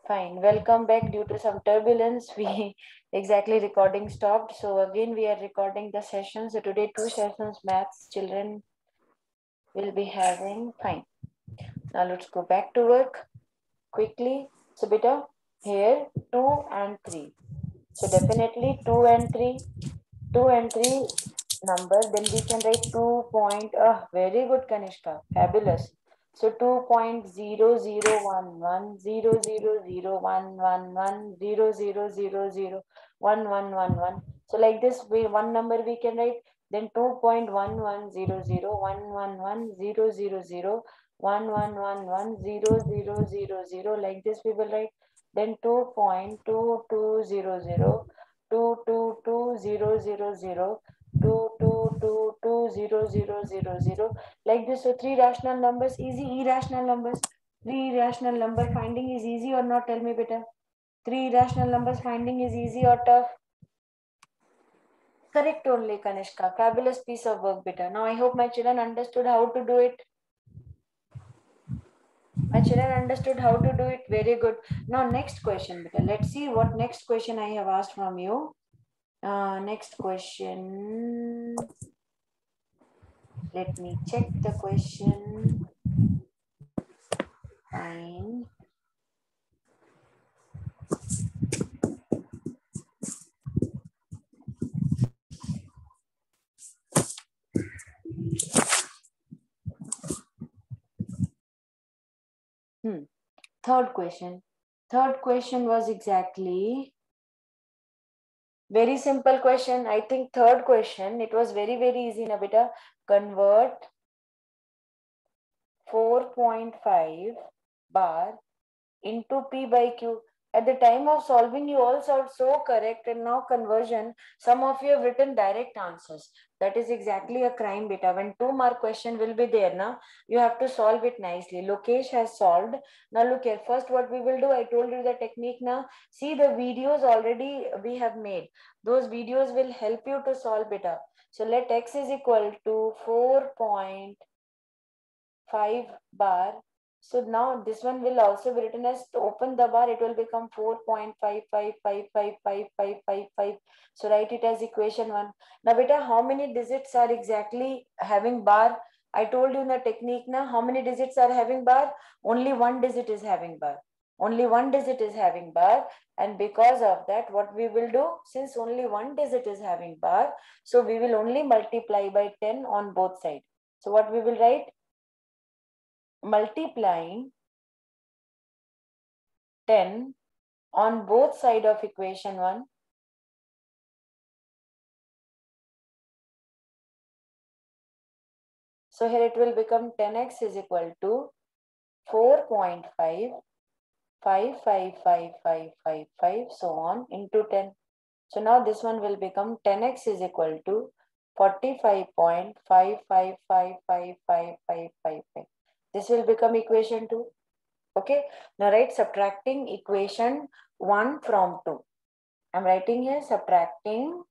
Fine. Welcome back. Due to some turbulence, we exactly recording stopped. So again, we are recording the session. So today, two sessions maths children will be having. Fine. Now let's go back to work quickly. So beta, here 2 and 3. So definitely 2 and 3. 2 and 3 number, then we can write 2 point, very good Kanishka, fabulous. So 2.0011001110001111. So like this, we one number we can write, then 2.110011100011110000, like this we will write, then 2.22002222000 2222000, like this. So three rational numbers, easy. Irrational numbers, three irrational number finding is easy or not? Tell me better. Three irrational numbers finding is easy or tough? Correct only, Kanishka. Fabulous piece of work, beta. Now I hope my children understood how to do it. My children understood how to do it. Very good. Now next question, beta. Let's see what next question I have asked from you. Next question. Let me check the question. Fine. Third question. Third question was exactly very simple question. I think third question, it was very easy, Nabita. Convert 4.5 bar into P by Q. At the time of solving, you all solved so correct, and now conversion, some of you have written direct answers. That is exactly a crime, beta. When 2 mark question will be there, now you have to solve it nicely. Lokesh has solved. Now look here. First, what we will do, I told you the technique now. See the videos already we have made. Those videos will help you to solve, beta. So let x is equal to 4.5 bar. So now this one will also be written as, to open the bar, it will become 4.55555555. So write it as equation 1. Now beta, how many digits are exactly having bar? I told you in the technique now, how many digits are having bar? Only one digit is having bar. Only one digit is having bar. And because of that, what we will do, since only one digit is having bar, so we will only multiply by 10 on both sides. So what we will write? Multiplying 10 on both side of equation 1. So here it will become 10x is equal to 4.555555, so on, into 10. So now this one will become 10x is equal to 45.55555555. This will become equation 2. Okay. Now write subtracting equation 1 from 2. I'm writing here subtracting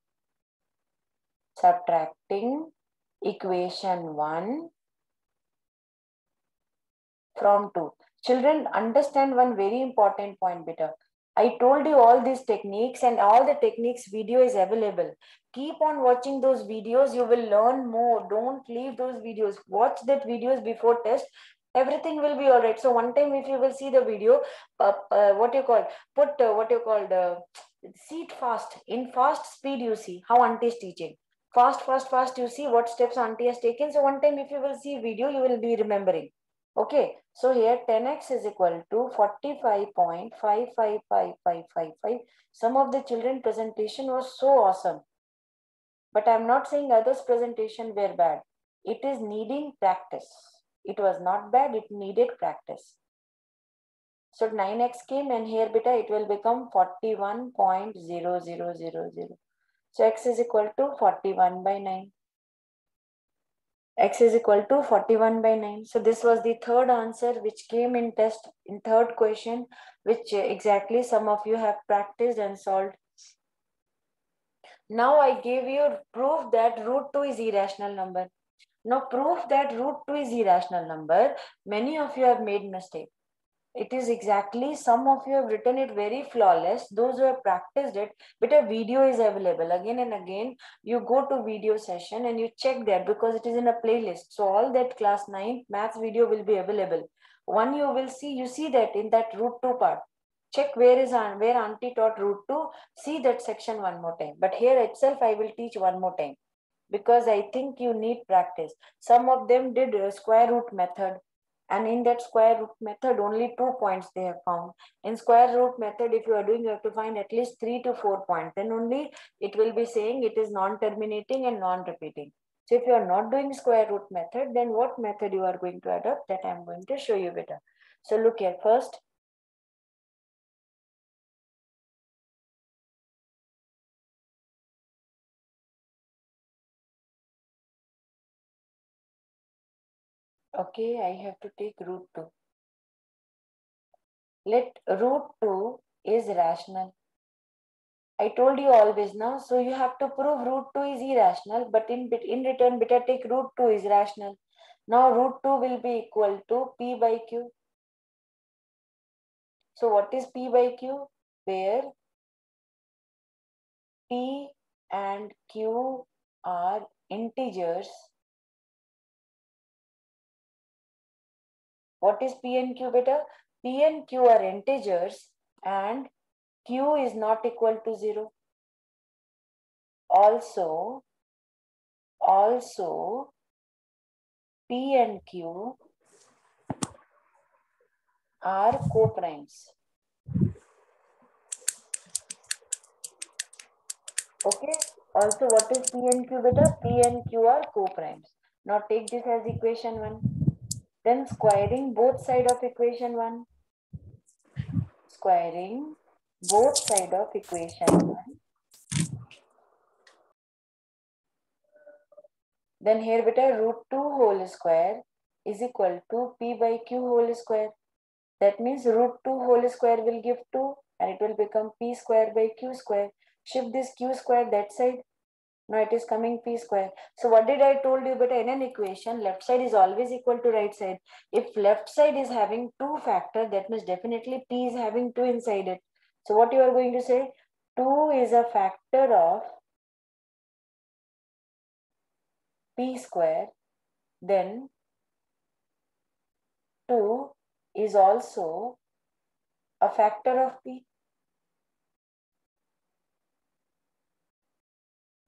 equation 1 from 2. Children, understand one very important point, beta. I told you all these techniques, and all the techniques video is available. Keep on watching those videos. You will learn more. Don't leave those videos. Watch that videos before test. Everything will be all right. So one time if you will see the video, what you call, put what you call the see it fast. In fast speed you see how auntie is teaching. Fast you see what steps auntie has taken. So one time if you will see video, you will be remembering. Okay, so here 10x is equal to 45.555555. Some of the children presentation was so awesome, but I'm not saying others presentation were bad. It is needing practice. It was not bad, it needed practice. So 9x came, and here beta it will become 41.0000. So x is equal to 41 by 9. X is equal to 41 by 9. So this was the third answer which came in test in third question, which exactly some of you have practiced and solved. Now I gave you proof that root 2 is irrational number. Now proof that root 2 is irrational number, many of you have made mistake. It is exactly, some of you have written it very flawless. Those who have practiced it, but a video is available again and again. You go to video session and you check that because it is in a playlist. So all that class 9 maths video will be available. One you will see, you see that in that root 2 part. Check where auntie taught root 2. See that section one more time. But here itself I will teach one more time because I think you need practice. Some of them did a square root method, and in that square root method only 2 points they have found. In square root method, if you are doing, you have to find at least 3 to 4 points. Then only it will be saying it is non-terminating and non-repeating. So if you are not doing square root method, then what method you are going to adopt, that I am going to show you better. So look here first. Okay, I have to take root 2. Let root 2 is rational. I told you always now, so you have to prove root 2 is irrational, but in return, beta take root 2 is rational. Now root 2 will be equal to P by Q. So what is P by Q? Where P and Q are integers. What is P and Q, beta? P and Q are integers and Q is not equal to 0. Also, P and Q are co-primes. Okay. Also, what is P and Q, beta? P and Q are co-primes. Now take this as equation 1. Then squaring both side of equation 1. Squaring both side of equation 1. Then here beta root 2 whole square is equal to P by Q whole square. That means root 2 whole square will give 2 and it will become P square by Q square. Shift this Q square that side. Now it is coming P square. So what did I told you, beta? In an equation, left side is always equal to right side. If left side is having 2 factor, that means definitely P is having 2 inside it. So what you are going to say? 2 is a factor of P square. Then 2 is also a factor of P.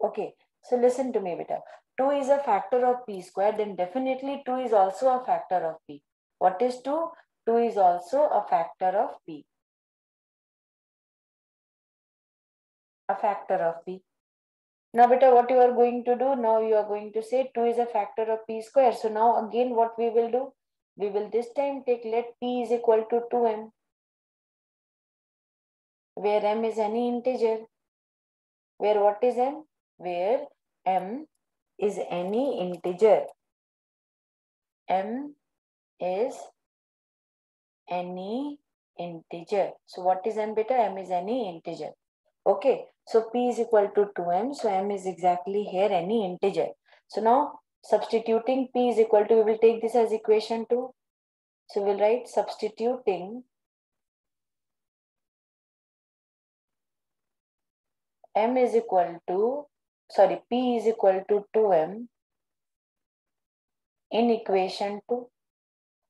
Okay, so listen to me, beta. 2 is a factor of P square, then definitely 2 is also a factor of P. What is 2? 2 is also a factor of P. A factor of P. Now, beta, what you are going to do? Now you are going to say 2 is a factor of P square. So now again what we will do? We will this time take let P is equal to 2m, where m is any integer. Where what is m? Where m is any integer. M is any integer. So what is m, beta? M is any integer. Okay, so P is equal to 2m. So m is exactly here any integer. So now substituting P is equal to, we will take this as equation 2. So we'll write substituting m is equal to, sorry, P is equal to 2m in equation 2.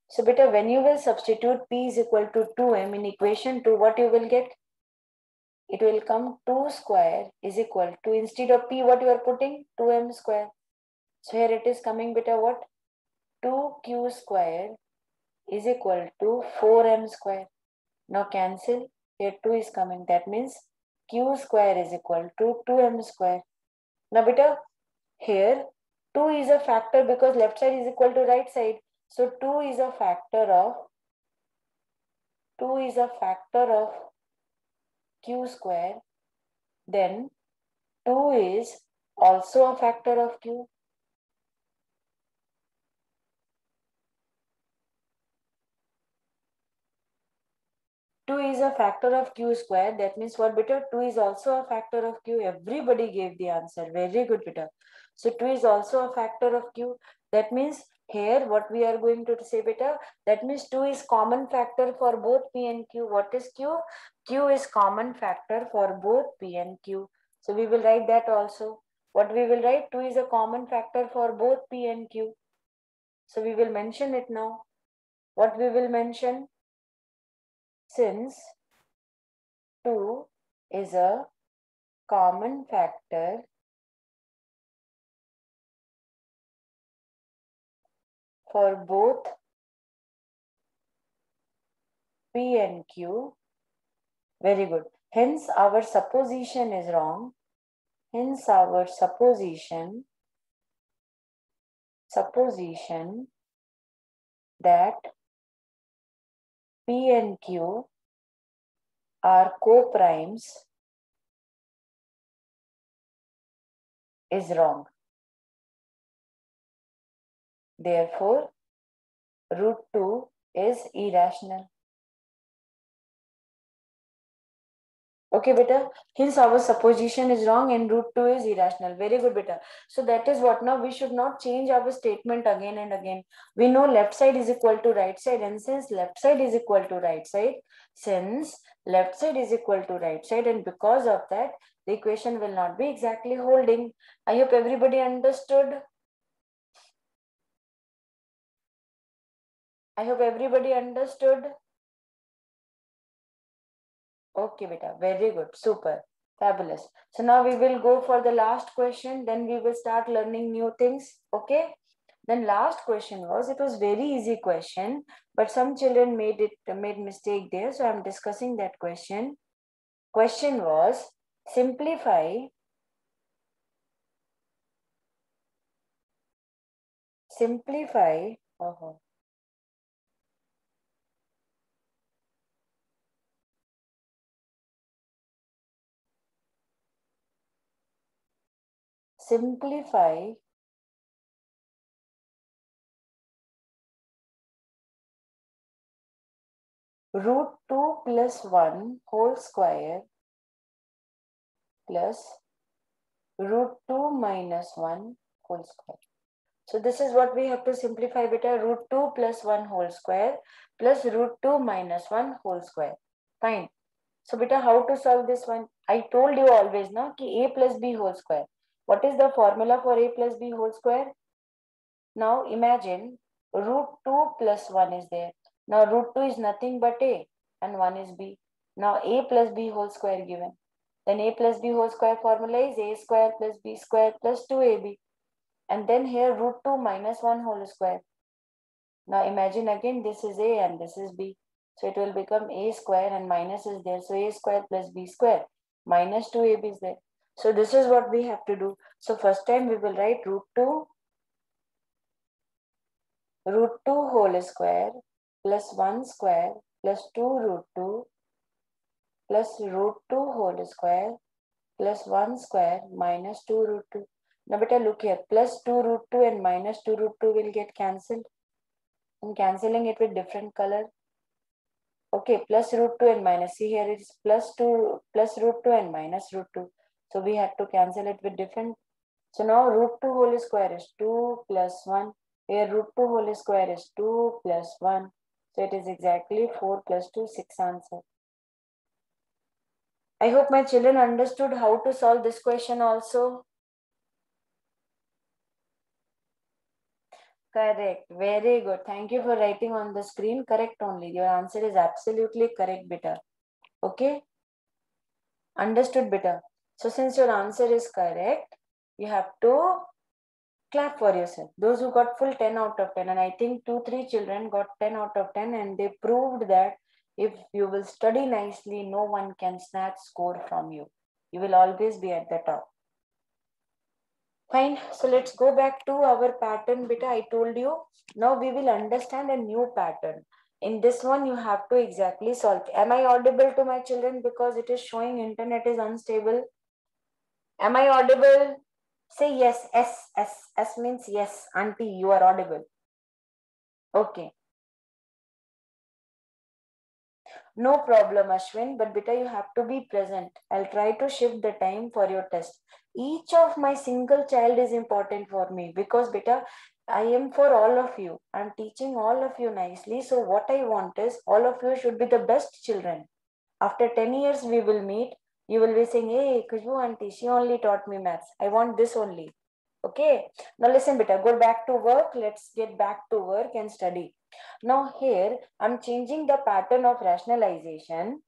So beta, when you will substitute P is equal to 2m in equation 2, what you will get? It will come 2 square is equal to, instead of P, what you are putting? 2m square. So here it is coming, beta, what? 2q square is equal to 4m square. Now cancel. Here 2 is coming. That means q square is equal to 2m square. Now beta, here 2 is a factor because left side is equal to right side. So 2 is a factor of q square. Then 2 is also a factor of q. 2 is a factor of q square. That means what, beta? 2 is also a factor of q. Everybody gave the answer. Very good, beta. So 2 is also a factor of q. That means Here, what we are going to say, beta, that means 2 is common factor for both P and Q. What is Q? Q is common factor for both P and Q. So we will write that also. What we will write? 2 is a common factor for both P and Q. So we will mention it now. What we will mention? Since 2 is a common factor for both P and Q. Very good. Hence, our supposition is wrong. Hence, our supposition that P and Q are co-primes is wrong. Therefore, root 2 is irrational. Okay, beta. Hence, our supposition is wrong and root 2 is irrational. Very good, beta. So that is what now we should not change our statement again and again. We know left side is equal to right side, and since left side is equal to right side, and because of that, the equation will not be exactly holding. I hope everybody understood. Okay, beta. Very good. Super. Fabulous. So now we will go for the last question. Then we will start learning new things. Okay. Then last question was, it was very easy question, but some children made mistake there. So I'm discussing that question. Question was, simplify root 2 plus 1 whole square plus root 2 minus 1 whole square. So this is what we have to simplify, beta. Root 2 plus 1 whole square plus root 2 minus 1 whole square. Fine. So beta, how to solve this one? I told you always now ki a plus b whole square. What is the formula for a plus b whole square? Now imagine root 2 plus 1 is there. Now root 2 is nothing but a and 1 is b. Now a plus b whole square given. Then a plus b whole square formula is a square plus b square plus 2ab. And then here root 2 minus 1 whole square. Now imagine again this is a and this is b. So it will become a square and minus is there. So a square plus b square minus 2ab is there. So this is what we have to do. So first time we will write root 2 whole square plus 1 square plus 2 root 2 plus root 2 whole square plus 1 square minus 2 root 2. Now beta look here, plus 2 root 2 and minus 2 root 2 will get cancelled. I'm cancelling it with different color. Okay, plus root 2 and minus. See here it is plus root 2 and minus root 2. So we have to cancel it with different. So now root 2 whole square is 2 plus 1. Here root 2 whole square is 2 plus 1. So it is exactly 4 plus 2, 6 answer. I hope my children understood how to solve this question also. Correct. Very good. Thank you for writing on the screen. Correct only. Your answer is absolutely correct, beta. Okay? Understood, beta. So since your answer is correct, you have to clap for yourself. Those who got full 10 out of 10, and I think 2-3 children got 10 out of 10, and they proved that if you will study nicely, no one can snatch score from you. You will always be at the top. Fine. So let's go back to our pattern, beta. I told you. Now we will understand a new pattern. In this one, you have to exactly solve. Am I audible to my children? Because it is showing internet is unstable. Am I audible? Say yes. S. S. S means yes. Auntie, you are audible. Okay. No problem, Ashwin. But beta, you have to be present. I'll try to shift the time for your test. Each of my single child is important for me because beta, I am for all of you. I'm teaching all of you nicely. So what I want is all of you should be the best children. After 10 years, we will meet. You will be saying, hey, Khushbu auntie, she only taught me maths. I want this only. Okay. Now listen, beta, go back to work. Let's get back to work and study. Now here, I'm changing the pattern of rationalization.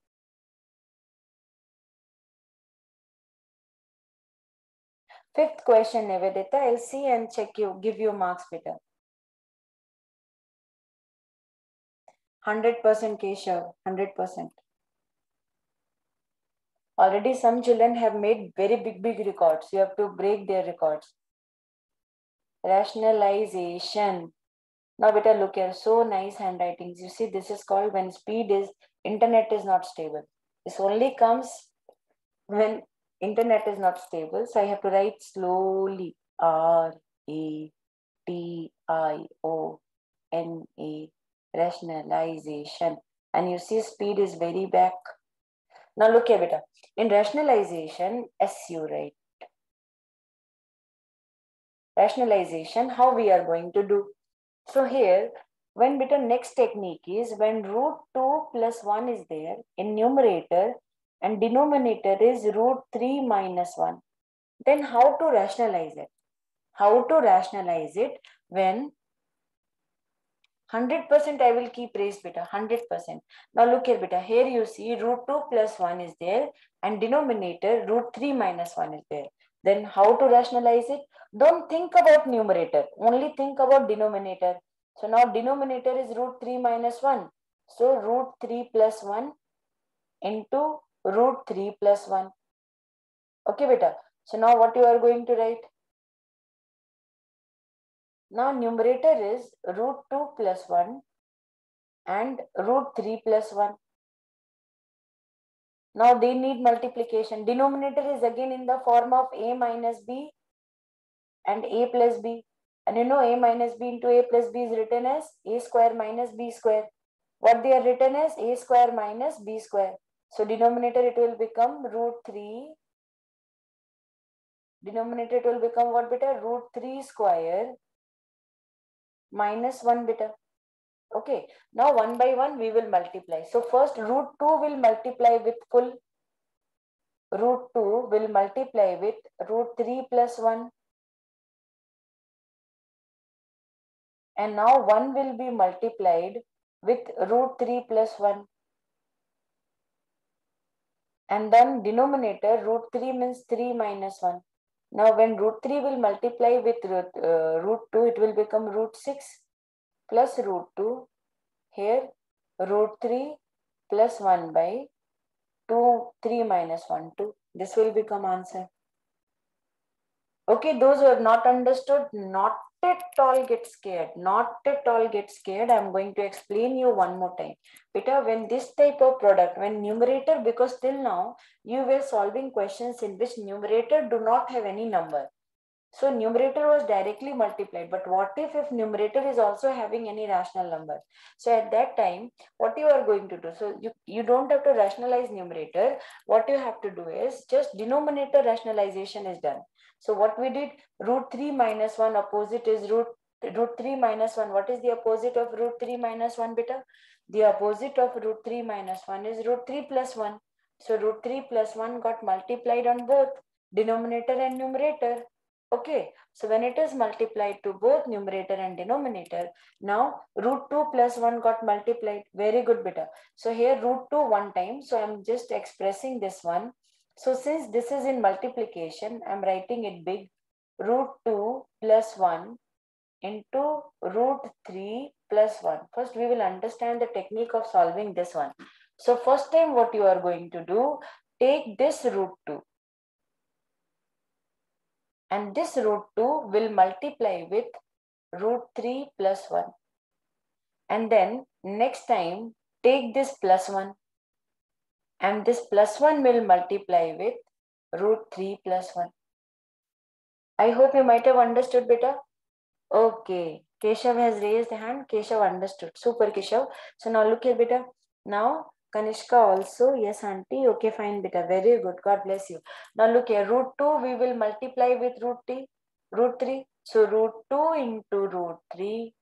Fifth question, Nivedita. I'll see and check you, give you marks, beta. 100% Keshav, 100%. Already some children have made very big records. You have to break their records. Rationalization. Now beta look here, so nice handwritings. You see, this is called when internet is not stable. This only comes when internet is not stable. So I have to write slowly. RATIONA, rationalization. And you see speed is very back. Now look here beta. In rationalization, SU, right? Rationalization, how we are going to do. So here, when beta next technique is when root 2 plus 1 is there in numerator and denominator is root 3 minus 1. Then how to rationalize it? How to rationalize it when 100% I will keep raised beta, 100%. Now look here beta, here you see root 2 plus 1 is there and denominator root 3 minus 1 is there. Then how to rationalize it? Don't think about numerator, only think about denominator. So now denominator is root 3 minus 1. So root 3 plus 1 into root 3 plus 1. Okay beta. So now what you are going to write? Now numerator is root 2 plus 1 and root 3 plus 1. Now they need multiplication. Denominator is again in the form of a minus b and a plus b. And you know a minus b into a plus b is written as a square minus b square. What they are written as a square minus b square. So denominator it will become root 3. Denominator it will become what beta? Root 3 square minus 1 beta. Okay. Now one by one we will multiply. So first root 2 will multiply with full. Root 2 will multiply with root 3 plus 1. And now 1 will be multiplied with root 3 plus 1. And then denominator root 3 means 3 minus 1. Now when root 3 will multiply with root 2, it will become root 6 plus root 2. Here root 3 plus 1 by 2, 3 minus 1, 2. This will become answer. Okay, those who have not understood, not at all get scared. Not at all get scared. I'm going to explain you one more time. Beta, when this type of product, when numerator, because till now you were solving questions in which numerator do not have any number. So numerator was directly multiplied. But what if numerator is also having any rational number? So at that time, what you are going to do? So you don't have to rationalize numerator. What you have to do is just denominator rationalization is done. So what we did, root 3 minus 1 opposite is root 3 minus 1. What is the opposite of root 3 minus 1 beta? The opposite of root 3 minus 1 is root 3 plus 1. So root 3 plus 1 got multiplied on both denominator and numerator. Okay, so when it is multiplied to both numerator and denominator, now root 2 plus 1 got multiplied. Very good beta. So here root 2 one time. So I'm just expressing this one. So since this is in multiplication, I'm writing it big. Root 2 plus 1 into root 3 plus 1. First, we will understand the technique of solving this one. So first time what you are going to do, take this root 2. And this root 2 will multiply with root 3 plus 1. And then next time, take this plus 1. And this plus 1 will multiply with root 3 plus 1. I hope you might have understood better. Okay, Keshav has raised the hand. Keshav understood. Super Keshav. So now look here, beta. Now Kanishka also. Yes, auntie. Okay, fine, beta. Very good. God bless you. Now look here. Root 2 we will multiply with root 3. So root 2 into root 3,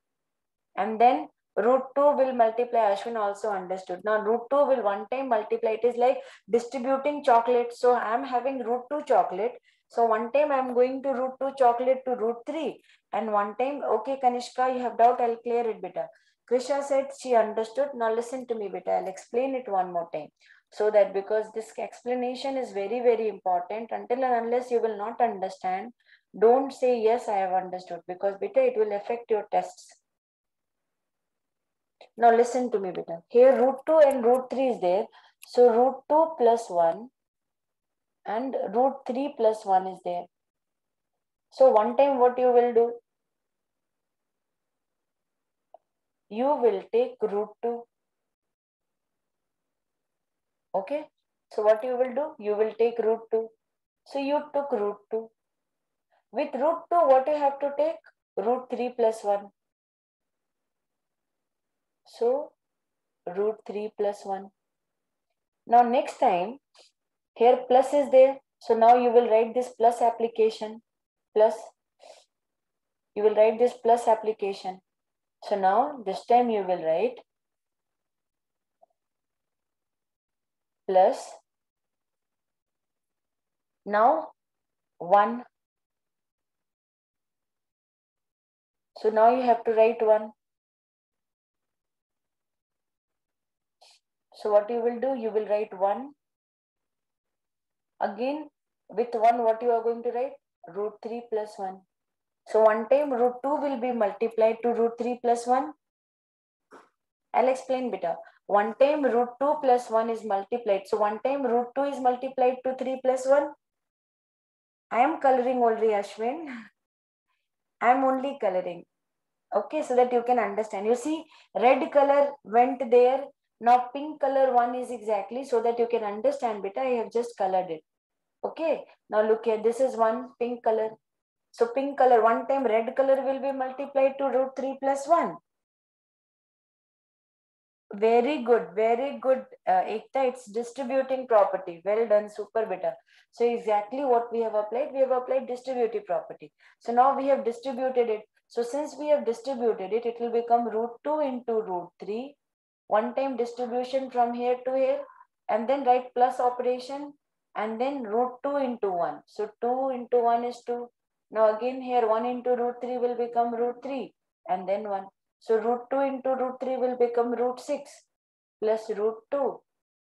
and then root 2 will multiply. Ashwin also understood. Now root 2 will one time multiply. It is like distributing chocolate. So I am having root 2 chocolate. So one time I am going to root 2 chocolate to root 3. And one time, okay, Kanishka, you have doubt, I'll clear it, beta. Krisha said she understood. Now listen to me, beta. I'll explain it one more time. So that, because this explanation is very, very important. Until and unless you will not understand, don't say yes, I have understood, because beta, it will affect your tests. Now listen to me, beta. Here root 2 and root 3 is there. So root 2 plus 1 and root 3 plus 1 is there. So one time what you will do? You will take root 2. Okay. So what you will do? You will take root 2. So you took root 2. With root 2, what you have to take? Root 3 plus 1. So root 3 plus 1. Now next time, here plus is there. So now you will write this plus application. Plus. You will write this plus application. So now this time you will write plus. Now 1. So now you have to write 1. So what you will do? You will write 1. Again with 1, what you are going to write? Root 3 plus 1. So one time root 2 will be multiplied to root 3 plus 1. I'll explain beta. One time root 2 plus 1 is multiplied. So one time root 2 is multiplied to 3 plus 1. I am coloring only, Ashwin. I am only coloring. Okay, so that you can understand. You see, red color went there. Now pink color 1 is exactly, so that you can understand beta. I have just colored it. Okay, now look here. This is one pink color. So pink color, one time red color will be multiplied to root 3 plus 1. Very good, very good, Ekta. It's distributing property. Well done, super beta. So exactly what we have applied distributive property. So now we have distributed it. So since we have distributed it, it will become root 2 into root 3. One time distribution from here to here, and then write plus operation, and then root 2 into 1. So 2 into 1 is 2. Now again here 1 into root 3 will become root 3, and then 1. So root 2 into root 3 will become root 6 plus root 2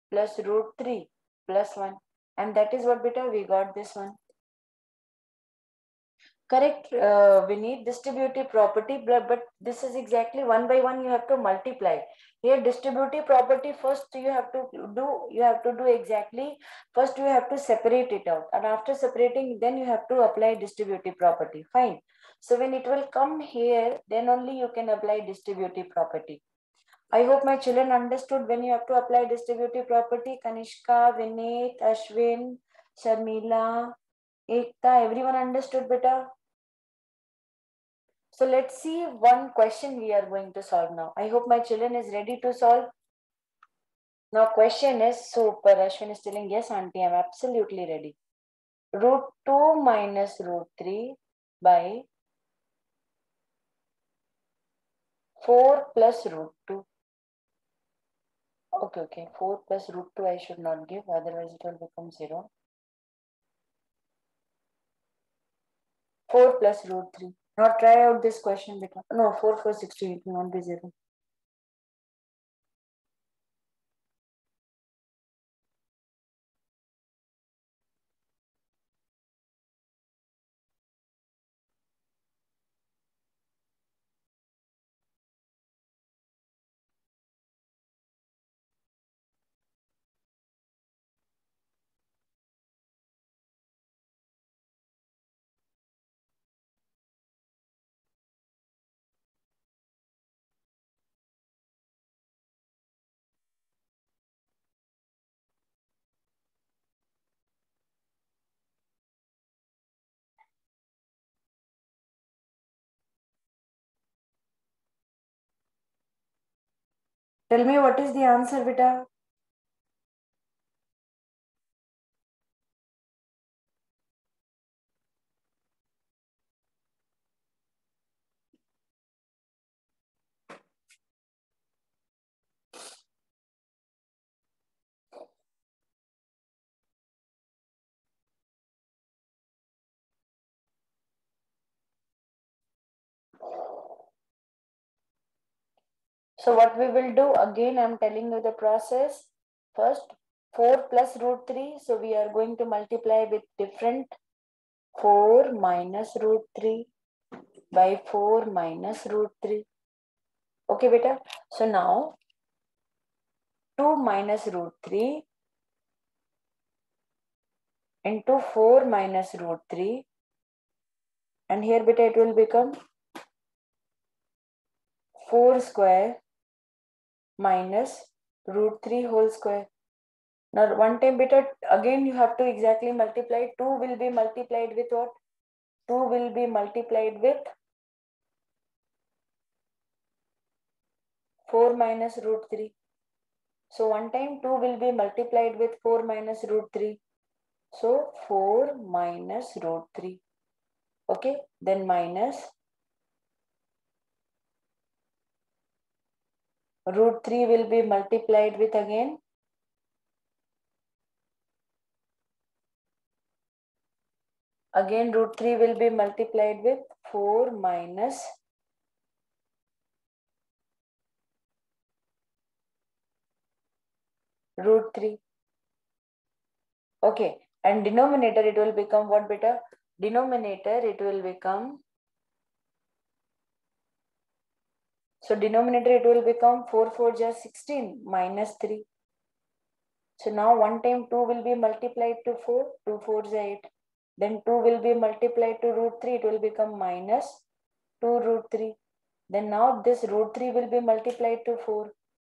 plus root 3 plus 1. And that is what beta we got this one. Correct. We need distributive property, but this is exactly one by one you have to multiply. Here distributive property, first you have to do exactly, first you have to separate it out, and after separating then you have to apply distributive property. Fine. So when it will come here, then only you can apply distributive property. I hope my children understood when you have to apply distributive property. Kanishka, Vinit, Ashwin, Sharmila, Ekta, everyone understood beta? So let's see one question we are going to solve now. I hope my children is ready to solve. Now question is super. Ashwin is telling yes, auntie, I'm absolutely ready. Root 2 minus root 3 by 4 plus root 2. Okay. 4 plus root 2 I should not give, otherwise it will become 0. 4 plus root 3. Now try out this question. No, 4 for 16, it will not be 0. Tell me what is the answer, beta? So what we will do, again I am telling you the process. First 4 plus root 3. So we are going to multiply with different 4 minus root 3 by 4 minus root 3. Okay beta. So now 2 minus root 3 into 4 minus root 3, and here beta it will become 4 square minus root 3 whole square. Now one time beta, again you have to exactly multiply. 2 will be multiplied with what? 2 will be multiplied with 4 minus root 3. So one time 2 will be multiplied with 4 minus root 3. So 4 minus root 3. Okay, then minus root 3 will be multiplied with again root 3 will be multiplied with 4 minus root 3. Okay, and denominator it will become what beta? Denominator it will become, so denominator it will become 4 4 just 16 minus 3. So now one time 2 will be multiplied to 4, 2 4 is 8. Then 2 will be multiplied to root 3, it will become minus 2 root 3. Then now this root 3 will be multiplied to 4.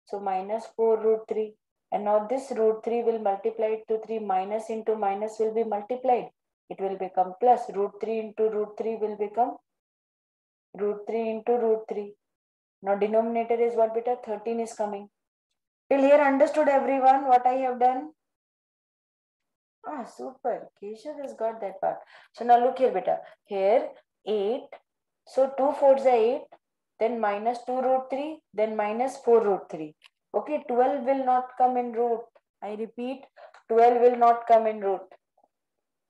So minus 4 root 3. And now this root 3 will multiply to 3. Minus into minus will be multiplied. It will become plus. Root 3 into root 3 will become root 3 into root 3. Now denominator is what beta? 13 is coming. Till here understood everyone what I have done? Ah, super. Keshav has got that part. So now look here beta. Here 8. So 2 4s are 8. Then minus 2 root 3. Then minus 4 root 3. Okay, 12 will not come in root. I repeat, 12 will not come in root.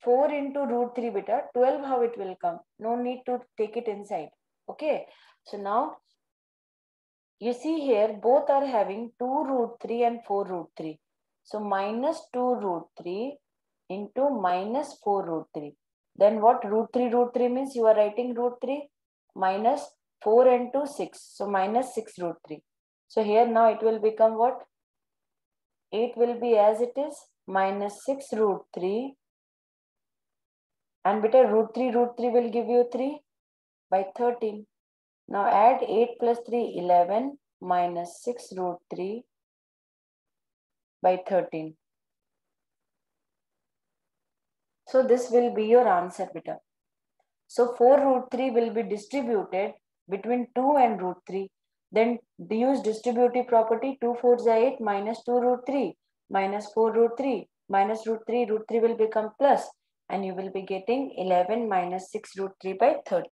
4 into root 3 beta. 12 how it will come. No need to take it inside. Okay. So now you see here both are having 2 root 3 and 4 root 3. So minus 2 root 3 into minus 4 root 3. Then what? Root 3 means you are writing root 3 minus 4 into 6. So minus 6 root 3. So here now it will become what? 8 will be as it is, minus 6 root 3. And beta root 3 will give you 3 by 13. Now add 8 plus 3, 11 minus 6 root 3 by 13. So this will be your answer beta. So 4 root 3 will be distributed between 2 and root 3. Then use distributive property. 2 4s are 8 minus 2 root 3 minus 4 root 3 minus root 3 will become plus, and you will be getting 11 minus 6 root 3 by 13.